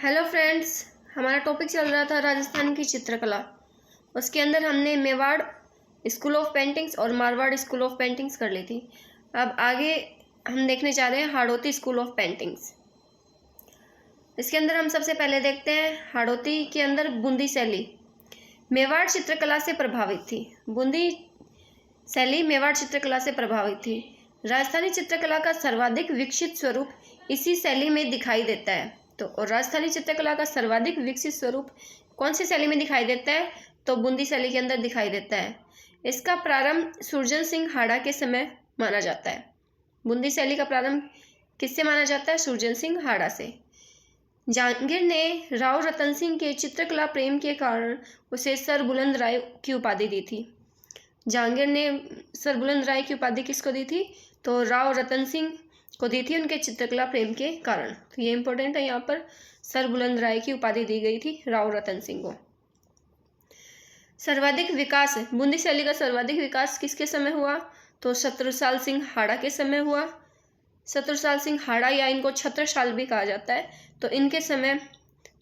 Hello friends, हमारा topic चल रहा था राजस्थान की चित्रकला। उसके अंदर हमने मेवाड़ स्कूल ऑफ पेंटिंग्स और मारवाड़ स्कूल ऑफ पेंटिंग्स कर ली थी। अब आगे हम देखने जा रहे हैं हाड़ौती स्कूल ऑफ पेंटिंग्स। इसके अंदर हम सबसे पहले देखते हैं हाड़ौती के अंदर बूंदी शैली मेवाड़ चित्रकला से प्रभावित थी। बूंदी शैली मेवाड़ चित्रकला से प्रभावित थी। राजस्थानी चित्रकला का सर्वाधिक विकसित स्वरूप इसी शैली में दिखाई देता है। और राजस्थानी चित्रकला का सर्वाधिक विकसित स्वरूप कौन सी शैली में दिखाई देता है? तो बूंदी शैली के अंदर दिखाई देता है। इसका प्रारंभ सुरजन सिंह हाड़ा के समय माना जाता है। बूंदी शैली का प्रारंभ किससे माना जाता है? सुरजन सिंह हाड़ा से। जहांगीर ने राव रतन सिंह के चित्रकला प्रेम के कारण उसे सर बुलंद राय की उपाधि दी थी। जहांगीर ने सर बुलंद राय की उपाधि किसको दी थी? तो राव रतन सिंह को दी थी उनके चित्रकला प्रेम के कारण। तो ये इंपॉर्टेंट है, यहाँ पर सर बुलंद राय की उपाधि दी गई थी राव रतन सिंह को। सर्वाधिक विकास, बूंदी शैली का सर्वाधिक विकास किसके समय हुआ? तो शत्रुसाल सिंह हाड़ा के समय हुआ। शत्रुसाल सिंह हाड़ा या इनको छत्रसाल भी कहा जाता है, तो इनके समय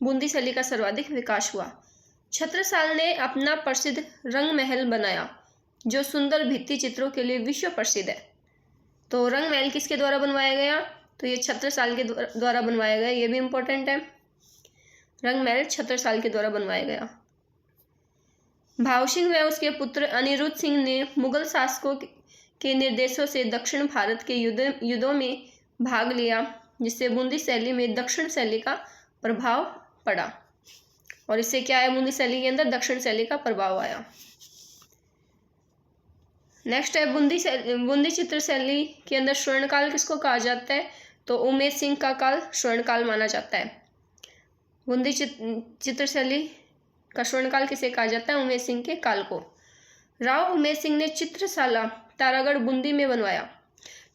बूंदी शैली का सर्वाधिक विकास हुआ। छत्रसाल ने अपना प्रसिद्ध रंग महल बनाया जो सुंदर भित्ति चित्रों के लिए विश्व प्रसिद्ध है। तो रंग महल किसके द्वारा बनवाया गया? तो ये छत्रसाल के द्वारा बनवाया गया। ये भी इंपॉर्टेंट है, रंग महल छत्रसाल के द्वारा बनवाया गया। भाव सिंह व उसके पुत्र अनिरुद्ध सिंह ने मुगल शासकों के निर्देशों से दक्षिण भारत के युद्धों में भाग लिया, जिससे बूंदी शैली में दक्षिण शैली का प्रभाव पड़ा। और इससे क्या है? बूंदी शैली के अंदर दक्षिण शैली का प्रभाव आया। नेक्स्ट है बूंदी चित्र शैली के अंदर स्वर्णकाल किसको कहा जाता है? तो उमेश सिंह का काल स्वर्णकाल माना जाता है। बूंदी चित्र शैली का स्वर्णकाल किसे कहा जाता है? उमेश सिंह के काल को। राव उमेश सिंह ने चित्रशाला तारागढ़ बूंदी में बनवाया।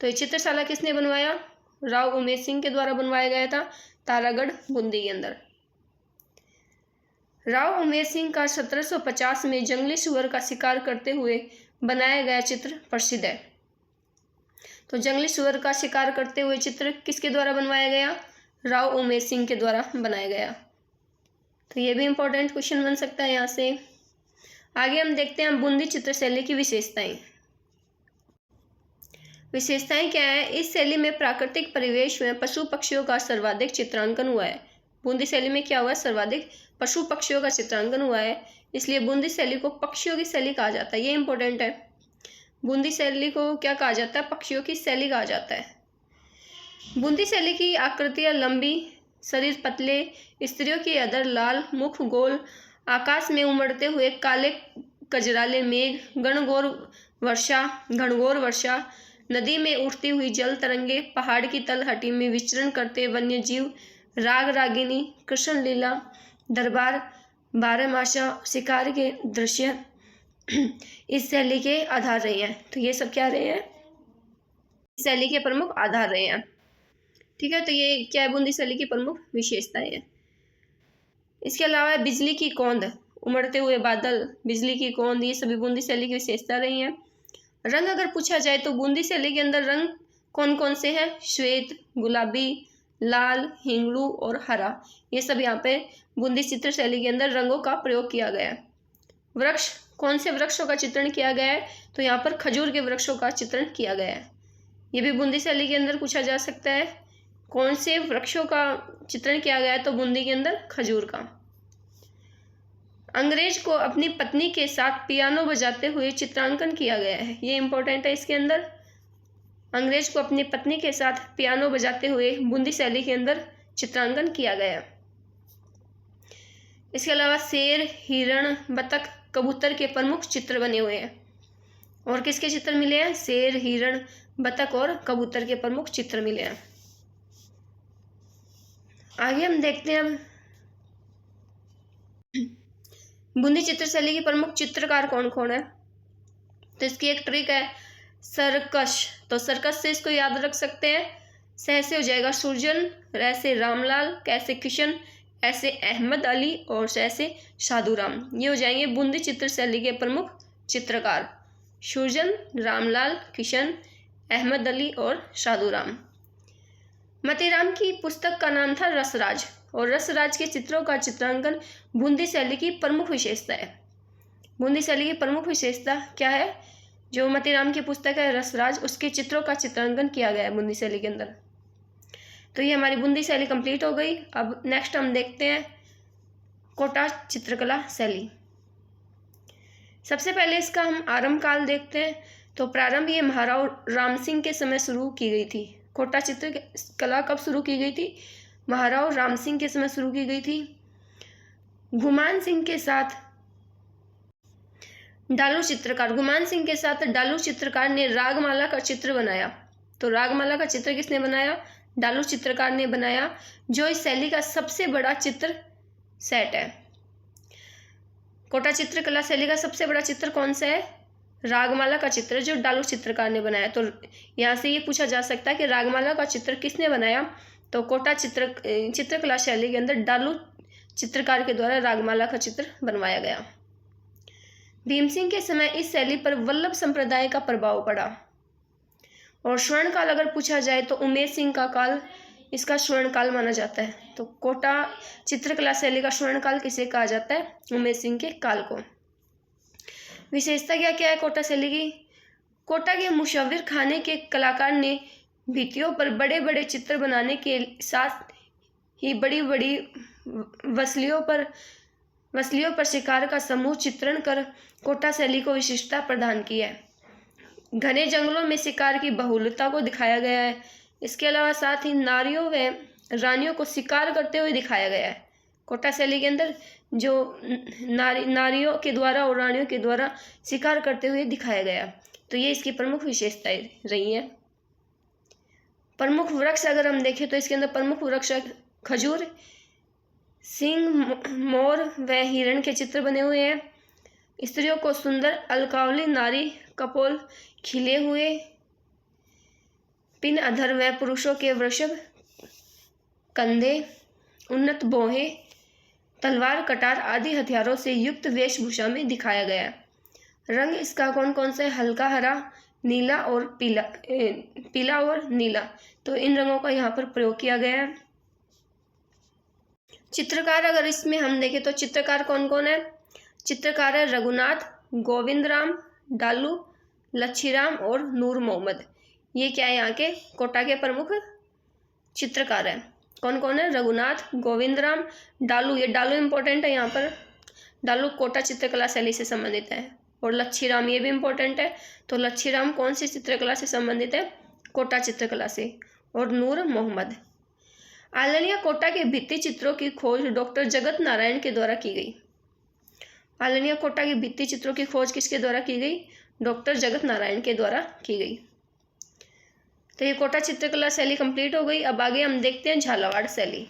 तो ये चित्रशाला किसने बनवाया? राव उमेश सिंह के द्वारा बनवाया गया था तारागढ़ बूंदी के अंदर। राव उमेश सिंह का 1750 में जंगली सुअर का शिकार करते हुए बनाया गया चित्र प्रसिद्ध है। तो जंगली सुअर का शिकार करते हुए चित्र किसके द्वारा बनवाया गया? राव उमेश सिंह के द्वारा बनाया गया। तो ये भी इंपॉर्टेंट क्वेश्चन बन सकता है यहाँ से। आगे हम देखते हैं बूंदी चित्र शैली की विशेषताएं। विशेषताएं क्या है? इस शैली में प्राकृतिक परिवेश में पशु पक्षियों का सर्वाधिक चित्रांकन हुआ है। बूंदी शैली में क्या हुआ है? सर्वाधिक पशु पक्षियों का चित्रांकन हुआ है, इसलिए बूंदी शैली को पक्षियों की शैली कहा जाता है। ये इंपॉर्टेंट है। बूंदी शैली को क्या कहा जाता है? पक्षियों की शैली कहा जाता है। बूंदी शैली की आकृतियां लंबी, शरीर पतले, स्त्रियों की अधर लाल, मुख गोल, आकाश में उमड़ते हुए काले कजराले मेघ, घनघोर वर्षा, नदी में उठती हुई जल तरंगे, पहाड़ की तलहटी में विचरण करते वन्य जीव, राग रागिनी, कृष्ण लीला, दरबार, बारहमासा, शिकार के दृश्य इस शैली के आधार रहे हैं। तो ये सब क्या रहे हैं? इस शैली के प्रमुख आधार रहे हैं। ठीक है, तो ये क्या है? बूंदी शैली की प्रमुख विशेषताएं हैं। इसके अलावा बिजली की कौंध, उमड़ते हुए बादल, बिजली की कौंध, ये सभी बूंदी शैली की विशेषता रही हैं। रंग अगर पूछा जाए तो बूंदी शैली के अंदर रंग कौन कौन से हैं? श्वेत, गुलाबी, लाल, हिंगलू और हरा, ये सब यहाँ पे बूंदी चित्र शैली के अंदर रंगों का प्रयोग किया गया है। वृक्ष, कौन से वृक्षों का चित्रण किया गया है? तो यहाँ पर खजूर के वृक्षों का चित्रण किया गया है। ये भी बूंदी शैली के अंदर पूछा जा सकता है। कौन से वृक्षों का चित्रण किया गया है? तो बूंदी के अंदर खजूर का। अंग्रेज को अपनी पत्नी के साथ पियानो बजाते हुए चित्रांकन किया गया है। ये इंपॉर्टेंट है इसके अंदर। अंग्रेज को अपनी पत्नी के साथ पियानो बजाते हुए बूंदी शैली के अंदर चित्रांकन किया गया। इसके अलावा शेर, हिरण, बतख, कबूतर के प्रमुख चित्र बने हुए हैं। और किसके चित्र मिले हैं? शेर, हिरण, बतख और कबूतर के प्रमुख चित्र मिले हैं। आगे हम देखते हैं बूंदी चित्र शैली के प्रमुख चित्रकार कौन कौन है। तो इसकी एक ट्रिक है, सरकश। तो सरकश से इसको याद रख सकते हैं। सह से हो जाएगा सुरजन, र से रामलाल, कै से किशन, ऐसे अहमद अली और शह से साधुराम। ये हो जाएंगे बूंदी चित्र शैली के प्रमुख चित्रकार, सुरजन, रामलाल, किशन, अहमद अली और साधुराम। मतीराम की पुस्तक का नाम था रसराज, और रसराज के चित्रों का चित्रांकन बूंदी शैली की प्रमुख विशेषता है। बूंदी शैली की प्रमुख विशेषता क्या है? जो मतीराम की पुस्तक है रसराज, उसके चित्रों का चित्रांकन किया गया है बूंदी शैली के अंदर। तो ये हमारी बूंदी शैली कंप्लीट हो गई। अब नेक्स्ट हम देखते हैं कोटा चित्रकला शैली। सबसे पहले इसका हम आरंभ काल देखते हैं। तो प्रारंभ ये महाराव राम सिंह के समय शुरू की गई थी। कोटा चित्रकला कब शुरू की गई थी? महाराव राम सिंह के समय शुरू की गई थी। गुमान सिंह के साथ डालू चित्रकार ने रागमाला का चित्र बनाया। तो रागमाला का चित्र किसने बनाया? डालू चित्रकार ने बनाया, जो इस शैली का सबसे बड़ा चित्र सेट है। कोटा चित्रकला शैली का सबसे बड़ा चित्र कौन सा है? रागमाला का चित्र, जो डालू चित्रकार ने बनाया। तो यहाँ से ये पूछा जा सकता है कि रागमाला का चित्र किसने बनाया? तो कोटा चित्रकला शैली के अंदर डालू चित्रकार के द्वारा रागमाला का चित्र बनवाया गया। भीम सिंह के समय इस शैली पर वल्लभ संप्रदाय का प्रभाव पड़ा। और स्वर्ण काल अगर पूछा जाए तो उमेश सिंह का काल इसका स्वर्ण काल माना जाता है। तो कोटा चित्रकला शैली का स्वर्ण काल किसे कहा जाता है? उमेश सिंह के काल को। विशेषता क्या क्या है कोटा शैली की? कोटा के मुशव्विर खाने के कलाकार ने भित्तियों पर बड़े बड़े चित्र बनाने के साथ ही बड़ी बड़ी वसलियों पर शिकार का समूह चित्रण कर कोटा शैली को विशिष्टता प्रदान की है। घने जंगलों में शिकार की बहुलता को दिखाया गया है। इसके अलावा साथ ही नारियों व रानियों को शिकार करते हुए दिखाया गया है। कोटा शैली के अंदर जो नारियों के द्वारा और रानियों के द्वारा शिकार करते हुए दिखाया गया, तो ये इसकी प्रमुख विशेषताएं रही हैं। प्रमुख वृक्ष अगर हम देखें तो इसके अंदर प्रमुख वृक्ष खजूर, सिंह, मोर व हिरण के चित्र बने हुए हैं। स्त्रियों को सुंदर अलकावली नारी कपोल खिले हुए पिन अधर व पुरुषों के वृषभ, कंधे, उन्नत बोहे, तलवार, कटार आदि हथियारों से युक्त वेशभूषा में दिखाया गया है। रंग इसका कौन कौन सा है? हल्का हरा, नीला और पीला और नीला। तो इन रंगों का यहाँ पर प्रयोग किया गया है। चित्रकार अगर इसमें हम देखें तो चित्रकार कौन कौन है? चित्रकार है रघुनाथ, गोविंदराम, डालू, लच्छीराम और नूर मोहम्मद। ये क्या है? यहाँ के कोटा के प्रमुख चित्रकार है। कौन कौन है? रघुनाथ, गोविंदराम, डालू। ये डालू इंपॉर्टेंट है यहाँ पर। डालू कोटा चित्रकला शैली से संबंधित है। और लच्छीराम ये भी इंपॉर्टेंट है। तो लच्छीराम कौन सी चित्रकला से संबंधित है? कोटा चित्रकला से। और नूर मोहम्मद। आलनिया कोटा के भित्ति चित्रों की खोज डॉक्टर जगत नारायण के द्वारा की गई। आलनिया कोटा के भित्ति चित्रों की खोज किसके द्वारा की गई? डॉक्टर जगत नारायण के द्वारा की गई। तो ये कोटा चित्रकला शैली कंप्लीट हो गई। अब आगे हम देखते हैं झालावाड़ शैली।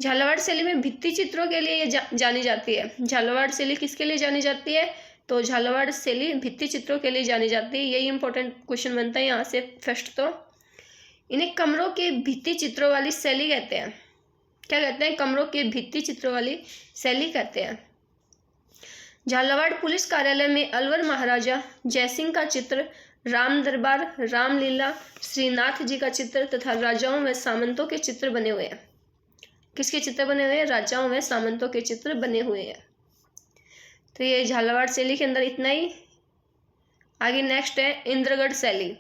झालावाड़ शैली में भित्ति चित्रों के लिए ये जानी जाती है। झालावाड़ शैली किसके लिए जानी जाती है? तो झालावाड़ शैली भित्ति चित्रों के लिए जानी जाती है। यही इंपॉर्टेंट क्वेश्चन बनता है यहाँ से फर्स्ट। तो इन्हें कमरों के भित्ति चित्रों वाली शैली कहते हैं। क्या कहते हैं? कमरों के भित्ति चित्रों वाली शैली कहते हैं। झालावाड़ पुलिस कार्यालय में अलवर महाराजा जयसिंह का चित्र, राम दरबार, रामलीला, श्रीनाथ जी का चित्र तथा राजाओं व सामंतों के चित्र बने हुए हैं। किसके चित्र बने हुए हैं? राजाओं व सामंतों के चित्र बने हुए हैं। तो ये झालावाड़ शैली के अंदर इतना ही। आगे नेक्स्ट है इंद्रगढ़ शैली।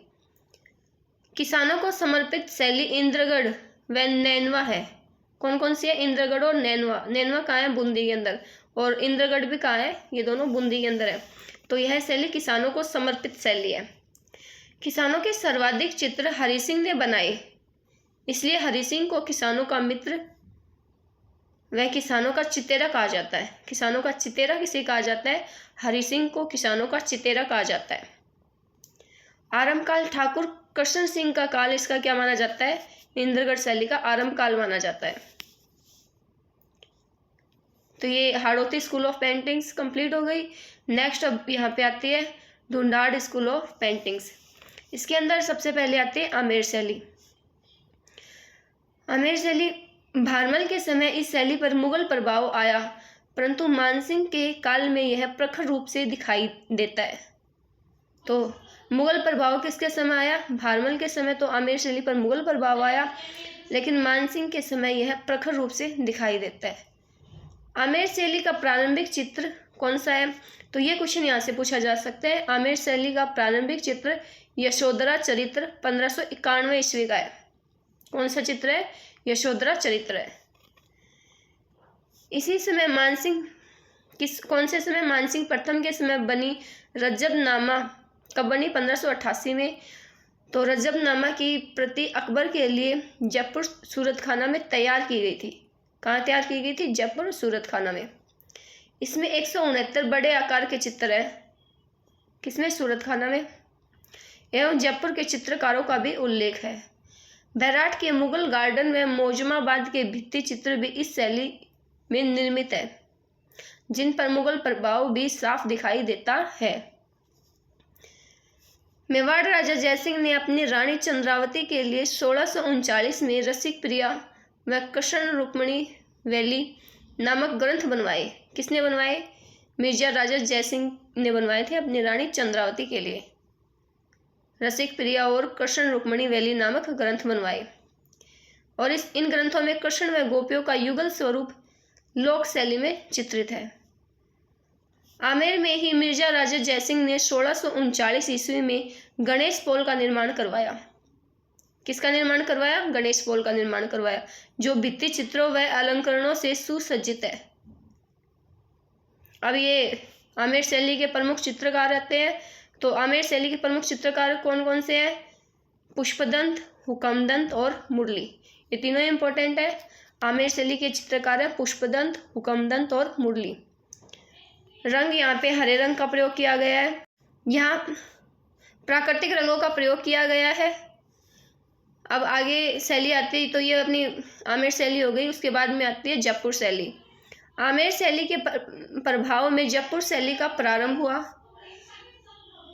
किसानों को समर्पित शैली इंद्रगढ़ व नैनवा है। कौन कौन सी है? इंद्रगढ़ और नैनवा। नैनवा कहाँ है? बूंदी के अंदर। और इंद्रगढ़ भी कहाँ है? ये दोनों बूंदी के अंदर है। तो यह शैली किसानों को समर्पित शैली है। किसानों के सर्वाधिक चित्र हरि सिंह ने बनाए, इसलिए हरि सिंह को किसानों का मित्र व किसानों का चितेरा कहा जाता है। किसानों का चितेरा किसे कहा जाता है? हरि सिंह को किसानों का चितेरा कहा जाता है। आरंभ काल ठाकुर कृष्ण सिंह का काल इसका क्या माना जाता है? इंद्रगढ़ शैली का आरंभ काल माना जाता है। तो ये Hadoti school of paintings complete हो गई। नेक्स्ट अब यहाँ पे आती है ढूंढाड़ स्कूल ऑफ पेंटिंग्स। इसके अंदर सबसे पहले आती है आमेर शैली। आमेर शैली भारमल के समय इस शैली पर मुगल प्रभाव आया, परंतु मानसिंह के काल में यह प्रखर रूप से दिखाई देता है। तो मुगल प्रभाव किसके समय आया? भारमल के समय तो आमेर शैली पर मुगल प्रभाव आया, लेकिन मानसिंह के समय यह प्रखर रूप से दिखाई देता है। आमेर शैली का प्रारंभिक चित्र कौन सा है? तो ये क्वेश्चन यहाँ से पूछा जा सकता है। आमेर शैली का प्रारंभिक चित्र यशोधरा चरित्र 1591 ईस्वी का है। कौन सा चित्र है? यशोधरा चरित्र है। इसी समय मानसिंह कौन से समय? मानसिंह प्रथम के समय बनी रजबनामा कब बनी? 1588 में। तो रजबनामा की प्रति अकबर के लिए जयपुर सूरत खाना में तैयार की गई थी। कहाँ तैयार की गई थी? जयपुर सूरत खाना में। इसमें 169 बड़े आकार के चित्र है। किसमें? सूरत खाना में। एवं जयपुर के चित्रकारों का भी उल्लेख है। बैराट के मुगल गार्डन में मौजमाबाद के भित्ति चित्र भी इस शैली में निर्मित है, जिन पर मुगल प्रभाव भी साफ दिखाई देता है। मेवाड़ राजा जयसिंह ने अपनी रानी चंद्रावती के लिए 1639 में रसिक प्रिया व कृष्ण रुक्मिणी वैली नामक ग्रंथ बनवाए। किसने बनवाए? मिर्जा राजा जयसिंह ने बनवाए थे अपनी रानी चंद्रावती के लिए। रसिक प्रिया और कृष्ण रुक्मिणी वैली नामक ग्रंथ बनवाए, और इन ग्रंथों में कृष्ण व गोपियों का युगल स्वरूप लोक शैली में चित्रित है। आमेर में ही मिर्जा राजा जयसिंह ने 1639 ईस्वी में गणेश पोल का निर्माण करवाया। किसका निर्माण करवाया? गणेश पोल का निर्माण करवाया, जो भित्ति चित्रों व अलंकरणों से सुसज्जित है। अब ये आमेर शैली के प्रमुख चित्रकार रहते हैं। तो आमेर शैली के प्रमुख चित्रकार कौन कौन से हैं? पुष्पदंत, हुकमदंत और मुरली। ये तीनों इंपॉर्टेंट है। आमेर शैली के चित्रकार है पुष्पदंत, हुकमदंत और मुरली। रंग यहाँ पे हरे रंग का प्रयोग किया गया है। यहाँ प्राकृतिक रंगों का प्रयोग किया गया है। अब आगे शैली आती है, तो ये अपनी आमेर शैली हो गई। उसके बाद में आती है जयपुर शैली। आमेर शैली के प्रभाव में जयपुर शैली का प्रारंभ हुआ।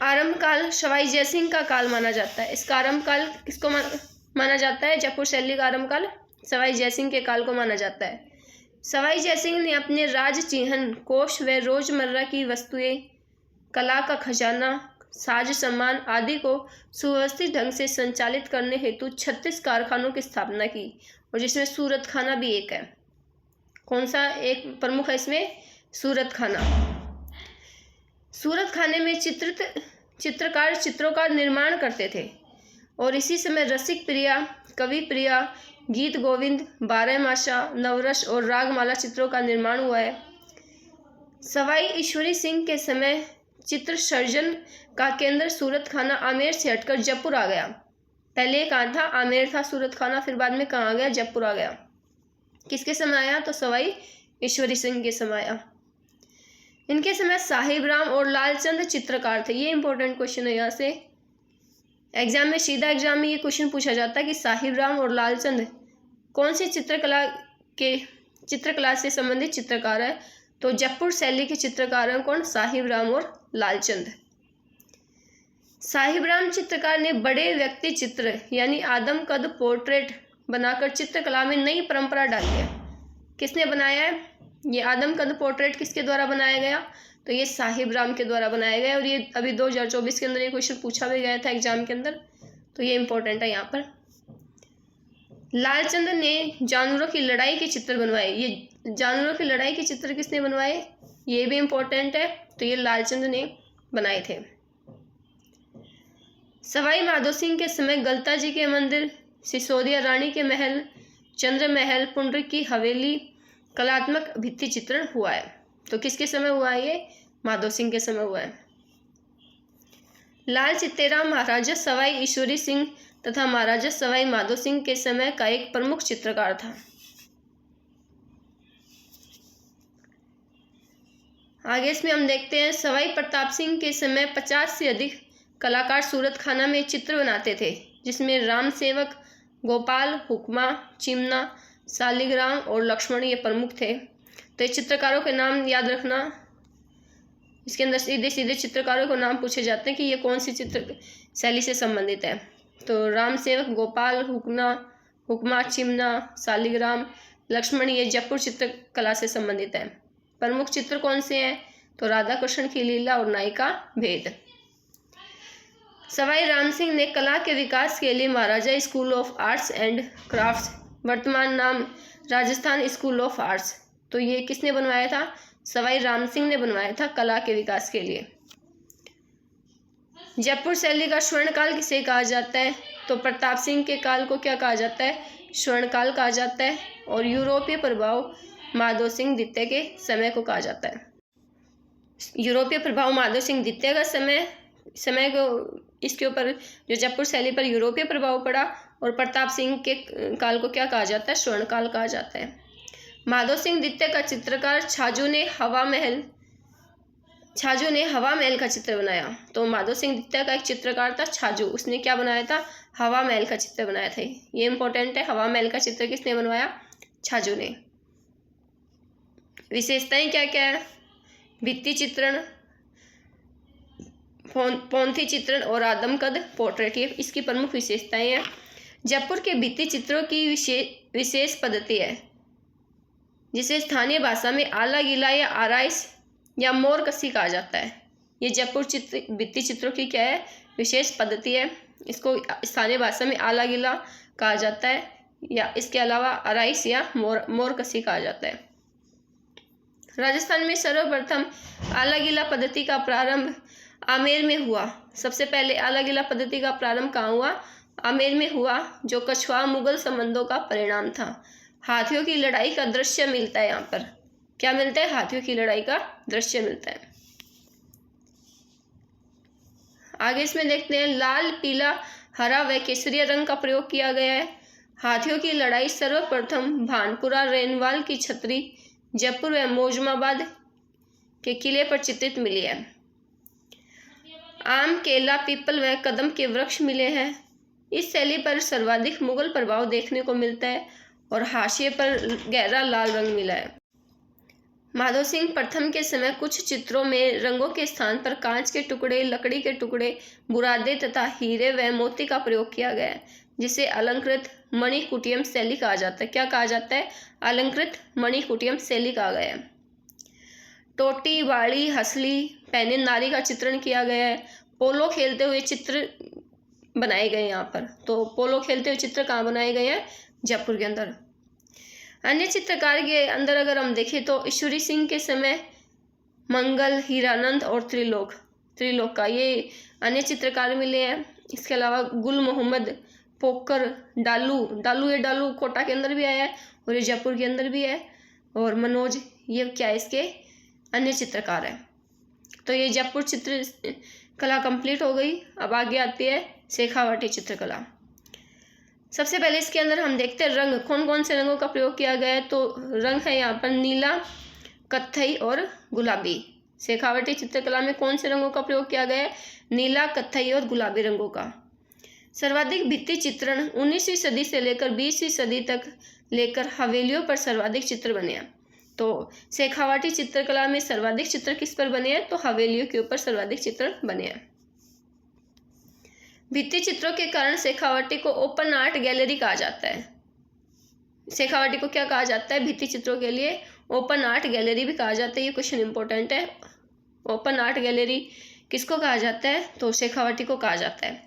आरंभ काल सवाई जयसिंह का काल माना जाता है। इसका आरंभ काल किसको माना जाता है? जयपुर शैली का आरंभ काल सवाई जयसिंह के काल को माना जाता है। सवाई जयसिंह ने अपने राज चिन्ह, कोष व रोजमर्रा की वस्तुएं, कला का खजाना, साज सामान आदि को सुव्यवस्थित ढंग से संचालित करने हेतु 36 कारखानों की स्थापना की, और जिसमें सूरत खाना भी एक है। कौन सा एक प्रमुख है इसमें? सूरत खाना। सूरत खाने में चित्रकार चित्रों का निर्माण करते थे, और इसी समय रसिक प्रिया, कवि प्रिया, गीत गोविंद, बारहमासा, नवरस और रागमाला चित्रों का निर्माण हुआ है। सवाई ईश्वरी सिंह के समय चित्र सर्जन का केंद्र सूरत खाना आमेर से हटकर जयपुर आ गया। पहले कहाँ था? आमेर था सूरत खाना, फिर बाद में कहाँ आ गया? जयपुर आ गया। किसके समय आया? तो सवाई ईश्वरी सिंह के समय आया। इनके समय साहिब राम और लालचंद चित्रकार थे। ये इंपॉर्टेंट क्वेश्चन है। यहाँ से एग्जाम में, सीधा एग्जाम में ये क्वेश्चन पूछा जाता है कि साहिब राम और लालचंद कौन सी चित्रकला से संबंधित चित्रकार है? तो जयपुर शैली के चित्रकार हैं कौन? साहिब राम और लालचंद। साहिब राम चित्रकार ने बड़े व्यक्ति चित्र यानी आदम कद पोर्ट्रेट बनाकर चित्रकला में नई परंपरा डाली है। किसने बनाया है? ये आदम कद पोर्ट्रेट किसके द्वारा बनाया गया? तो ये साहिब राम के द्वारा बनाया गया, और ये अभी 2024 के अंदर ये क्वेश्चन पूछा भी गया था एग्जाम के अंदर, तो ये इंपॉर्टेंट है यहाँ पर। लालचंद ने जानवरों की लड़ाई के चित्र बनवाए। ये जानवरों की लड़ाई के चित्र किसने बनवाए? ये भी इंपॉर्टेंट है, तो ये लालचंद ने बनाए थे। सवाई माधो सिंह के समय गलता जी के मंदिर, सिसोदिया रानी के महल, चंद्र महल, पुंडरीक की हवेली कलात्मक भित्ति चित्रण हुआ है। तो किसके समय हुआ है? ये माधो सिंह के समय हुआ है। लाल चित्तेराम महाराजा सवाई ईश्वरी सिंह तथा महाराजा सवाई माधो सिंह के समय का एक प्रमुख चित्रकार था। आगे इसमें हम देखते हैं सवाई प्रताप सिंह के समय 50 से अधिक कलाकार सूरत खाना में चित्र बनाते थे, जिसमें राम सेवक, गोपाल, हुक्मा, चिमना, शालिग्राम और लक्ष्मण ये प्रमुख थे। तो ये चित्रकारों के नाम याद रखना। इसके अंदर सीधे सीधे चित्रकारों के नाम पूछे जाते हैं कि ये कौन सी चित्र शैली से संबंधित है। तो राम सेवक, गोपाल, हुक्मा, चिमना, शालिग्राम, लक्ष्मण ये जयपुर चित्रकला से संबंधित है। प्रमुख चित्र कौन से हैं? तो राधा कृष्ण की लीला और नायिका भेद। सवाई राम सिंह ने कला के विकास के लिए Maharaja school of arts and crafts, वर्तमान नाम राजस्थान स्कूल ऑफ आर्ट्स, तो ये किसने बनवाया था? सवाई राम सिंह ने बनवाया था कला के विकास के लिए। जयपुर शैली का स्वर्णकाल किसे कहा जाता है? तो प्रताप सिंह के काल को क्या कहा जाता है? स्वर्णकाल कहा जाता है। और यूरोपीय प्रभाव माधव सिंह द्वितीय के समय को कहा जाता है। यूरोपीय प्रभाव माधव सिंह द्वितीय का समय को, इसके ऊपर जो जयपुर शैली पर यूरोपीय प्रभाव पड़ा, और प्रताप सिंह के काल को क्या कहा जाता है? स्वर्णकाल कहा जाता है। माधव सिंह द्वितीय का चित्रकार छाजू ने हवा महल का चित्र बनाया। तो माधव सिंह द्वितीय का एक चित्रकार था छाजू, उसने क्या बनाया था? हवा महल का चित्र बनाया था। ये इंपॉर्टेंट है, हवा महल का चित्र किसने बनवाया? छाजू ने। विशेषताएं क्या क्या है? भित्ति चित्रण, पौंथी चित्रण और आदमकद पोर्ट्रेट, ये इसकी प्रमुख विशेषताएं हैं। जयपुर के भित्ति चित्रों की विशेष पद्धति है, जिसे स्थानीय भाषा में आला गीला या आराइस या मोर कसी कहा जाता है। ये जयपुर भित्ति चित्रों की क्या है? विशेष पद्धति है। इसको स्थानीय भाषा में आला गीला कहा जाता है, या इसके अलावा आराइस या मोर कसी कहा जाता है। राजस्थान में सर्वप्रथम आला गीला पद्धति का प्रारंभ आमेर में हुआ। सबसे पहले आला गीला पद्धति का प्रारंभ कहाँ हुआ? आमेर में हुआ, जो कछवा मुगल संबंधों का परिणाम था। हाथियों की लड़ाई का दृश्य मिलता है यहाँ पर। क्या मिलता है? हाथियों की लड़ाई का दृश्य मिलता है। आगे इसमें देखते हैं, लाल, पीला, हरा व केसरिया रंग का प्रयोग किया गया है। हाथियों की लड़ाई सर्वप्रथम भानपुरा रेनवाल की छतरी, जयपुर व मोजमाबाद के किले पर चित्रित मिली है। आम, केला, पीपल व कदम के वृक्ष मिले हैं। इस शैली पर सर्वाधिक मुगल प्रभाव देखने को मिलता है, और हाशिए पर गहरा लाल रंग मिला है। माधव सिंह प्रथम के समय कुछ चित्रों में रंगों के स्थान पर कांच के टुकड़े, लकड़ी के टुकड़े, बुरादे तथा हीरे व मोती का प्रयोग किया गया है, जिसे अलंकृत मणिकुटियम शैली कहा जाता है। क्या कहा जाता है? अलंकृत मणिकुटियम शैली कहा गया है। टोटी, बाड़ी, हसली पहने नारी का चित्रण किया गया है। पोलो खेलते हुए चित्र बनाए गए यहाँ पर। तो पोलो खेलते हुए चित्र कहाँ बनाए गए हैं? जयपुर के अंदर। अन्य चित्रकार के अंदर अगर हम देखें तो ईश्वरी सिंह के समय मंगल, हीरानंद और त्रिलोक का ये अन्य चित्रकार मिले हैं। इसके अलावा गुल मोहम्मद, पोकर, डालू कोटा के अंदर भी आया है, और ये जयपुर के अंदर भी है, और मनोज, ये क्या है? इसके अन्य चित्रकार है। तो ये जयपुर चित्र कला कंप्लीट हो गई। अब आगे आती है शेखावाटी चित्रकला। सबसे पहले इसके अंदर हम देखते हैं रंग, कौन कौन से रंगों का प्रयोग किया गया है। तो रंग है यहाँ पर नीला, कत्थई और गुलाबी। शेखावाटी चित्रकला में कौन से रंगों का प्रयोग किया गया है? नीला, कत्थई और गुलाबी रंगों का। सर्वाधिक भित्ति चित्रण 19वीं सदी से लेकर 20वीं सदी तक लेकर हवेलियों पर सर्वाधिक चित्र बने हैं। तो शेखावाटी चित्रकला में सर्वाधिक चित्र किस पर बने हैं? तो हवेलियों के ऊपर सर्वाधिक चित्र बने हैं। भित्ति चित्रों के कारण शेखावाटी को ओपन आर्ट गैलरी कहा जाता है। शेखावाटी को क्या कहा जाता है? भित्ति चित्रों के लिए ओपन आर्ट गैलरी भी कहा जाता है। ये क्वेश्चन इंपॉर्टेंट है। ओपन आर्ट गैलरी किसको कहा जाता है? तो शेखावाटी को कहा जाता है।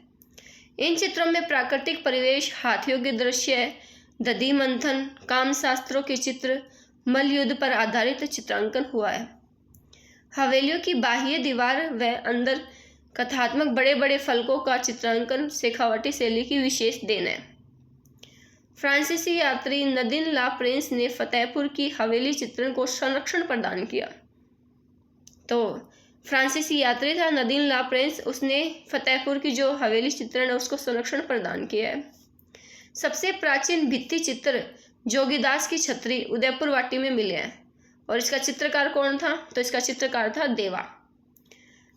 इन चित्रों में प्राकृतिक परिवेश, हाथियों के दृश्य, दधी मंथन, कामशास्त्रों के चित्र, मल्लयुद्ध पर आधारित चित्रांकन हुआ है। हवेलियों की बाह्य दीवार व अंदर कथात्मक बड़े बड़े फलकों का चित्रांकन शेखावाटी शैली की विशेष देन है। फ्रांसीसी यात्री नदीन ला प्रिंस ने फतेहपुर की हवेली चित्रण को संरक्षण प्रदान किया। तो फ्रांसीसी यात्री था नदीन ला प्रिंस, उसने फतेहपुर की जो हवेली चित्रण है उसको संरक्षण प्रदान किया है। सबसे प्राचीन भित्ति चित्र जोगीदास की छतरी उदयपुर वाटी में मिले हैं, और इसका चित्रकार कौन था? तो इसका चित्रकार था देवा।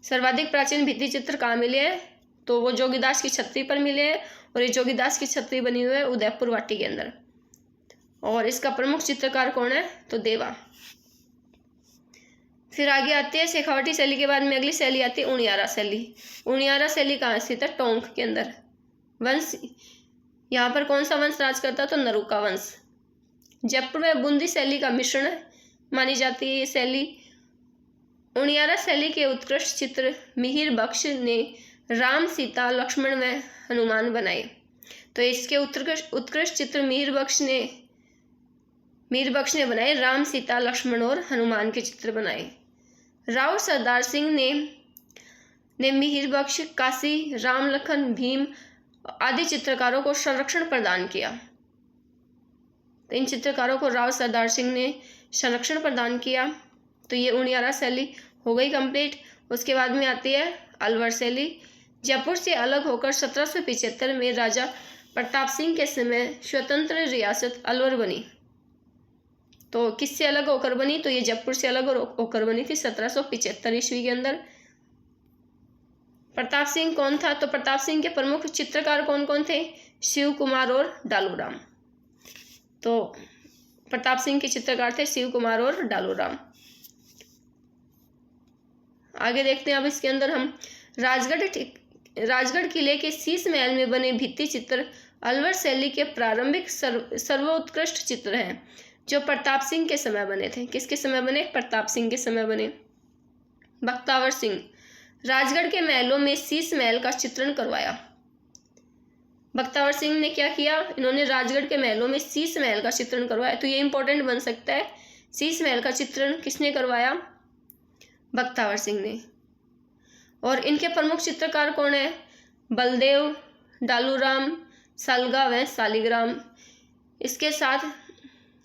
सर्वाधिक प्राचीन भित्ति चित्र कहाँ मिले हैं? तो वो जोगीदास की छतरी पर मिले हैं, और ये जोगीदास की छतरी बनी हुई है उदयपुर वाटी के अंदर, और इसका प्रमुख चित्रकार कौन है? तो देवा। फिर आगे आती है शेखावाटी शैली के बाद में अगली शैली आती है उनियारा शैली। उनियारा शैली कहाँ स्थित है? टोंक के अंदर। वंश, यहाँ पर कौन सा वंश राज करता? तो नरुका वंश। जयपुर में बूंदी शैली का मिश्रण मानी जाती है ये शैली। उनियारा शैली के उत्कृष्ट चित्र मिहिर बख्श ने राम सीता लक्ष्मण व हनुमान बनाए। तो इसके उत्कृष्ट चित्र मीर बख्श ने बनाए। राम सीता लक्ष्मण और हनुमान के चित्र बनाए। राव सरदार सिंह ने मिहिर बख्श, काशी, राम लखन, भीम आदि चित्रकारों को संरक्षण प्रदान किया। तो इन चित्रकारों को राव सरदार सिंह ने संरक्षण प्रदान किया। तो ये 11 शैली हो गई कंप्लीट। उसके बाद में आती है अलवर शैली। जयपुर से अलग होकर 1775 में राजा प्रताप सिंह के समय स्वतंत्र रियासत अलवर बनी। तो किससे अलग होकर बनी? तो ये जयपुर से अलग होकर बनी थी 1775 ईस्वी के अंदर। प्रताप सिंह कौन था? तो प्रताप सिंह के प्रमुख चित्रकार कौन कौन थे? शिव कुमार और डालूराम। तो प्रताप सिंह के चित्रकार थे शिव कुमार और डालूराम। आगे देखते हैं अब इसके अंदर हम राजगढ़ किले के शीश महल में बने भित्ति चित्र अलवर शैली के प्रारंभिक सर्वोत्कृष्ट चित्र हैं, जो प्रताप सिंह के समय बने थे। किसके समय बने? प्रताप सिंह के समय बने। बख्तावर सिंह राजगढ़ के महलों में शीश महल का चित्रण करवाया। बख्तावर सिंह ने क्या किया? इन्होंने राजगढ़ के महलों में शीश महल का चित्रण करवाया। तो ये इंपॉर्टेंट बन सकता है। शीश महल का चित्रण किसने करवाया? बख्तावर सिंह ने। और इनके प्रमुख चित्रकार कौन है? बलदेव, डालूराम, सलगा व सालिग्राम। इसके साथ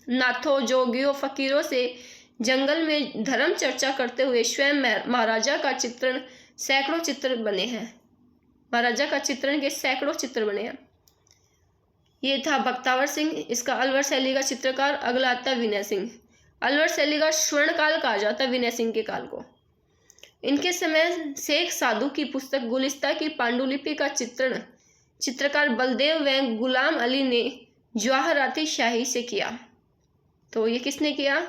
नाथों, जोगियों, फकीरों से जंगल में धर्म चर्चा करते हुए स्वयं महाराजा का चित्रण सैकड़ों चित्र बने हैं। महाराजा का चित्रण के सैकड़ों चित्र बने हैं। ये था बख्तावर सिंह, इसका अलवर शैली का चित्रकार। अगला आता है विनय सिंह। अलवर शैली का स्वर्ण काल कहा जाता है विनय सिंह के काल को। इनके समय शेख साधु की पुस्तक गुलिस्ता की पांडुलिपि का चित्रकार बलदेव व गुलाम अली ने जवाहराती शाही से किया। तो ये किसने किया?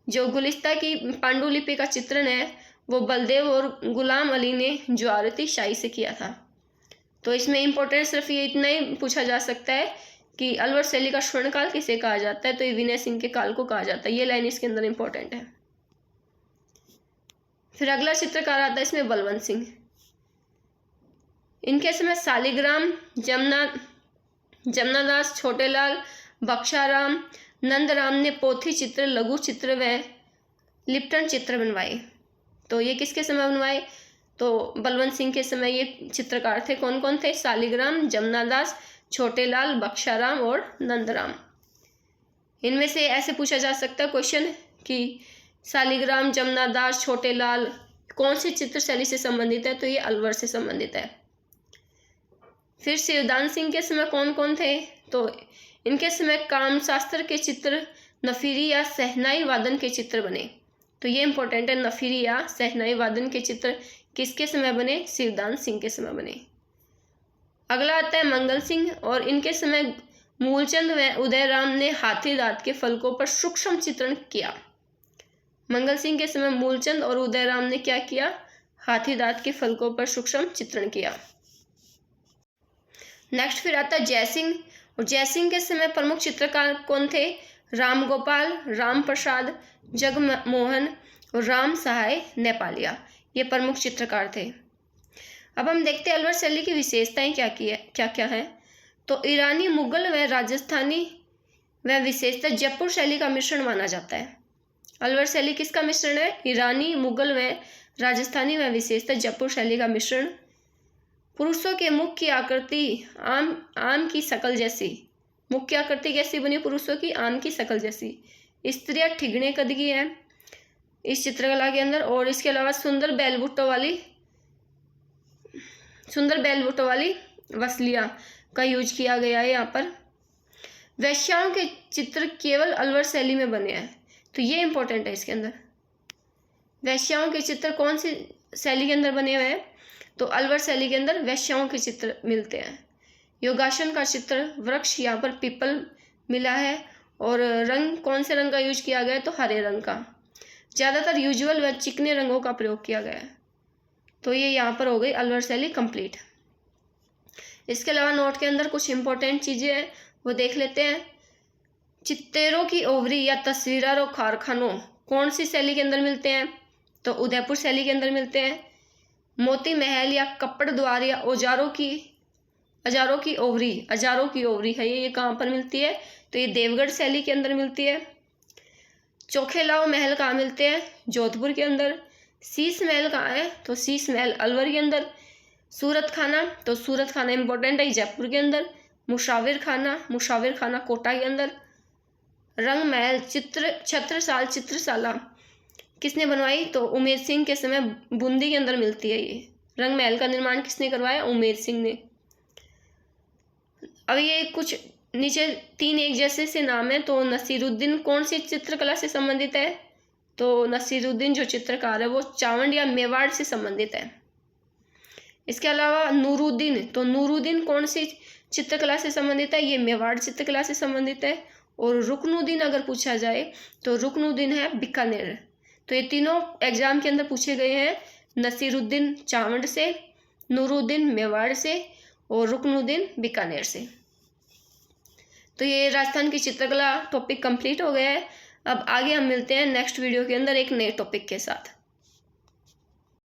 जो गुलिस्ता की पांडुलिपि का चित्रण है वो बलदेव और गुलाम अली ने जवाहराती शाही से किया था। तो इसमें इंपॉर्टेंट सिर्फ ये इतना ही पूछा जा सकता है कि अलवर शैली का स्वर्ण काल किसे कहा जाता है? तो ये विनय सिंह के काल को कहा जाता है। ये लाइन इसके अंदर इंपॉर्टेंट है। फिर अगला चित्रकार आता है इसमें बलवंत सिंह। इनके समय सालिग्राम, जमनादास, छोटेलाल, बख्शाराम, नंदराम ने पोथी चित्र, लघु चित्र व लिप्टन चित्र बनवाए। तो ये किसके समय बनवाए? तो बलवंत सिंह के समय ये चित्रकार थे। कौन कौन थे? सालिग्राम, जमनादास, छोटेलाल, बख्शाराम और नंदराम। इनमें से ऐसे पूछा जा सकता है क्वेश्चन कि सालिग्राम, जमनादास, छोटेलाल कौन सी चित्र शैली से संबंधित है? तो ये अलवर से संबंधित है। फिर शिवदान सिंह के समय कौन कौन थे? तो इनके समय कामशास्त्र के चित्र, नफीरी या सहनाई वादन के चित्र बने। तो ये इंपॉर्टेंट है, नफीरी या सहनाई वादन के चित्र किसके समय बने? शिवदान सिंह के समय बने। अगला आता है मंगल सिंह और इनके समय मूलचंद व उदयराम ने हाथी दांत के फलकों पर सूक्ष्म चित्रण किया। मंगल सिंह के समय मूलचंद और उदयराम ने क्या किया? हाथी दांत के फलकों पर सूक्ष्म चित्रण किया। नेक्स्ट फिर आता है जयसिंह और जयसिंह के समय प्रमुख चित्रकार कौन थे? राम गोपाल, राम प्रसाद, जगमोहन और राम सहाय नेपालिया। ये प्रमुख चित्रकार थे। अब हम देखते हैं अलवर शैली की विशेषताएं क्या क्या है। तो ईरानी, मुगल व राजस्थानी व विशेषता जयपुर शैली का मिश्रण माना जाता है। अलवर शैली किसका मिश्रण है? ईरानी, मुगल व राजस्थानी व विशेषता जयपुर शैली का मिश्रण। पुरुषों के मुख की आकृति आम की शकल जैसी। मुख की आकृति कैसी बनी? पुरुषों की आम की शकल जैसी। स्त्रियां ठिगने कद की हैं इस चित्रकला के अंदर। और इसके अलावा सुंदर बैलबुट्टों वाली वसलियां का यूज किया गया है यहाँ पर। वैश्याओं के चित्र केवल अलवर शैली में बने हैं। तो ये इंपॉर्टेंट है इसके अंदर। वैश्याओं के चित्र कौन सी शैली के अंदर बने हुए हैं? तो अलवर शैली के अंदर वैश्याओं के चित्र मिलते हैं। योगासन का चित्र, वृक्ष यहाँ पर पीपल मिला है। और रंग कौन से रंग का यूज किया गया है? तो हरे रंग का। ज़्यादातर यूजुअल व चिकने रंगों का प्रयोग किया गया है। तो ये यहाँ पर हो गई अलवर शैली कंप्लीट। इसके अलावा नोट के अंदर कुछ इंपॉर्टेंट चीज़ें हैं वो देख लेते हैं। चित्तेरों की ओवरी या तस्वीरों कारखानों कौन सी शैली के अंदर मिलते हैं? तो उदयपुर शैली के अंदर मिलते हैं। मोती महल या कपड़ द्वार या अजारों की ओवरी है ये कहाँ पर मिलती है? तो ये देवगढ़ शैली के अंदर मिलती है। चोखेलाओ महल कहाँ मिलते हैं? जोधपुर के अंदर। शीश महल कहाँ है? तो शीश महल अलवर के अंदर। सूरत खाना, तो सूरत खाना इंपॉर्टेंट है, जयपुर के अंदर। मुशाविर खाना कोटा के अंदर। रंग महल चित्रशाला किसने बनवाई? तो उमेर सिंह के समय बूंदी के अंदर मिलती है ये। रंग महल का निर्माण किसने करवाया? उमेर सिंह ने। अब ये कुछ नीचे 3 एक जैसे से नाम है, तो नसीरुद्दीन कौन सी चित्रकला से संबंधित है? तो नसीरुद्दीन जो चित्रकार है वो चावंड या मेवाड़ से संबंधित है। इसके अलावा नूरुद्दीन, तो नूरुद्दीन कौन सी चित्रकला से संबंधित है? ये मेवाड़ चित्रकला से संबंधित है। और रुकनुद्दीन अगर पूछा जाए तो रुकनुद्दीन है बीकानेर। तो ये तीनों एग्जाम के अंदर पूछे गए हैं, नसीरुद्दीन चावंड से, नूरुद्दीन मेवाड़ से और रुकनुद्दीन बीकानेर से। तो ये राजस्थान की चित्रकला टॉपिक कंप्लीट हो गया है। अब आगे हम मिलते हैं नेक्स्ट वीडियो के अंदर एक नए टॉपिक के साथ।